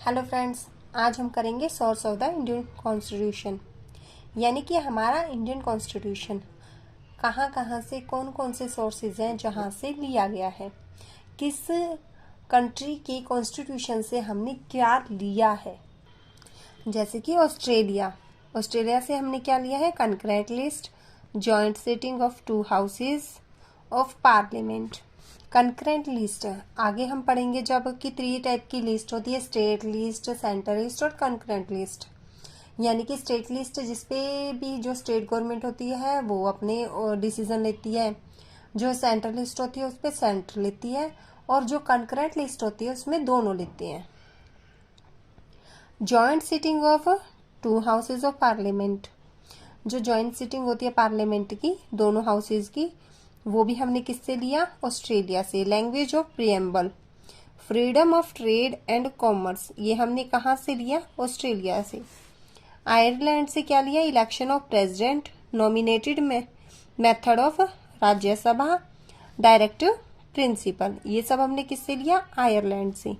Hello friends, आज हम करेंगे source of the Indian constitution, यानी कि हमारा इंडियन कॉन्स्टिट्यूशन कहाँ कहाँ से कौन कौन से सोर्सेज हैं जहाँ से लिया गया है, किस कंट्री के कॉन्स्टिट्यूशन से हमने क्या लिया है। जैसे कि ऑस्ट्रेलिया से हमने क्या लिया है, concurrent list, joint sitting of 2 houses of parliament. Concurrent list आगे हम पढ़ेंगे जब कि 3 टाइप की लिस्ट होती है, स्टेट लिस्ट, सेंटर लिस्ट और कंकरेंट लिस्ट। यानी कि स्टेट लिस्ट जिसपे भी जो स्टेट गवर्नमेंट होती है वो अपने डिसीजन लेती है, जो सेंटर लिस्ट होती है उस पर सेंटर लेती है, और जो कंकरेंट लिस्ट होती है उसमें दोनों लेते हैं। Joint sitting of 2 houses of parliament, जो जॉइंट सिटिंग होती है पार्लियामेंट की दोनों हाउसेज की, वो भी हमने किससे लिया, ऑस्ट्रेलिया से। Language of preamble, freedom of trade and commerce, ये हमने कहाँ से लिया, ऑस्ट्रेलिया से। आयरलैंड से क्या लिया, election of president, nominated method of Rajya Sabha, direct principle, ये सब हमने किससे लिया, आयरलैंड से।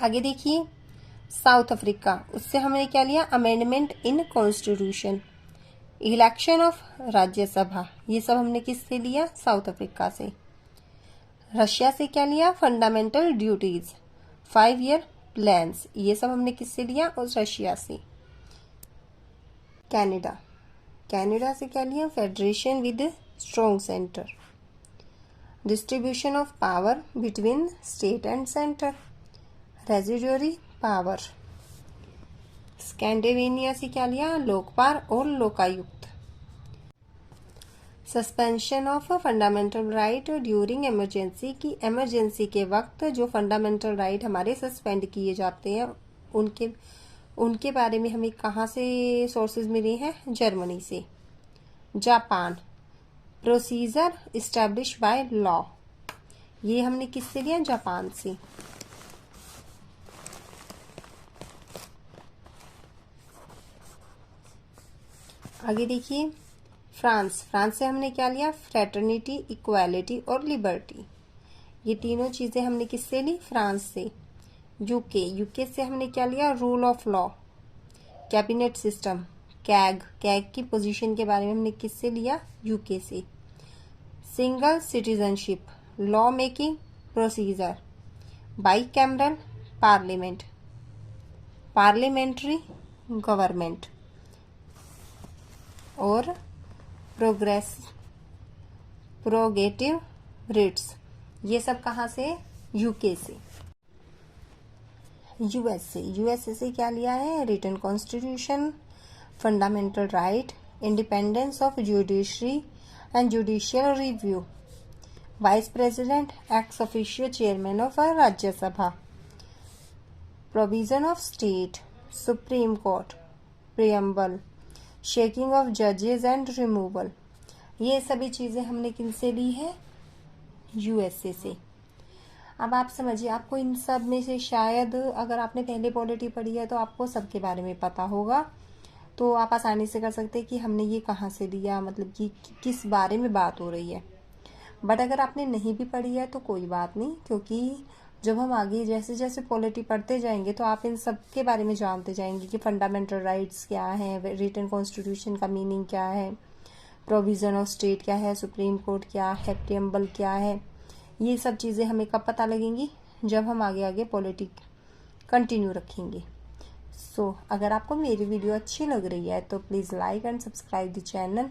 आगे देखिए, साउथ अफ्रीका, उससे हमने क्या लिया, amendment in constitution, election of Rajya Sabha, ये सब हमने किससे लिया, साउथ अफ्रीका से। रशिया से क्या लिया, फंडामेंटल ड्यूटीज, 5 ईयर प्लान्स, ये सब हमने किससे लिया, और रशिया से। कनाडा से क्या लिया, federation with strong centre, distribution of power between state and centre, residuary power. Scandinavia से क्या लिया, लोकपाल और Lokayukta. Suspension of fundamental right during emergency, की इमरजेंसी के वक्त जो फंडामेंटल राइट हमारे सस्पेंड किए जाते हैं उनके बारे में हमें कहाँ से सोर्सेज मिले हैं, जर्मनी से। Japan, procedure establish by law, ये हमने किससे लिया, जापान से। आगे देखिए, फ्रांस से हमने क्या लिया, फ्रेटर्निटी, इक्वालिटी और लिबर्टी, ये तीनों चीजें हमने किससे ली, फ्रांस से। यूके से हमने क्या लिया, rule of law, cabinet system, CAG की पोजीशन के बारे में हमने किससे लिया, यूके से। Single citizenship, law making procedure, bicameral parliament, parliamentary government और प्रोगेटिव रिट्स, ये सब कहाँ से, यूके से। यूएसए से क्या लिया है, written constitution, fundamental right, independence of judiciary and judicial review, vice president ex officio chairman of Rajya Sabha, provision of state, supreme court, preamble, shaking of जजेस एंड रिमूवल, ये सभी चीजें हमने किनसे ली है, यूएसए से। अब आप समझिए, आपको इन सब में से शायद अगर आपने पहले पॉलिटी पढ़ी है तो आपको सबके बारे में पता होगा, तो आप आसानी से कर सकते हैं कि हमने ये कहाँ से लिया, मतलब कि किस बारे में बात हो रही है। बट अगर आपने नहीं भी पढ़ी है तो कोई बात नहीं, क्योंकि जब हम आगे जैसे जैसे पॉलिटी पढ़ते जाएंगे तो आप इन सब के बारे में जानते जाएंगे कि फंडामेंटल राइट्स क्या है, रिटन कॉन्स्टिट्यूशन का मीनिंग क्या है, प्रोविजन ऑफ स्टेट क्या है, सुप्रीम कोर्ट क्या है, प्रियम्बल क्या है। ये सब चीज़ें हमें कब पता लगेंगी, जब हम आगे पॉलिटी कंटिन्यू रखेंगे। सो अगर आपको मेरी वीडियो अच्छी लग रही है तो please like and subscribe the channel.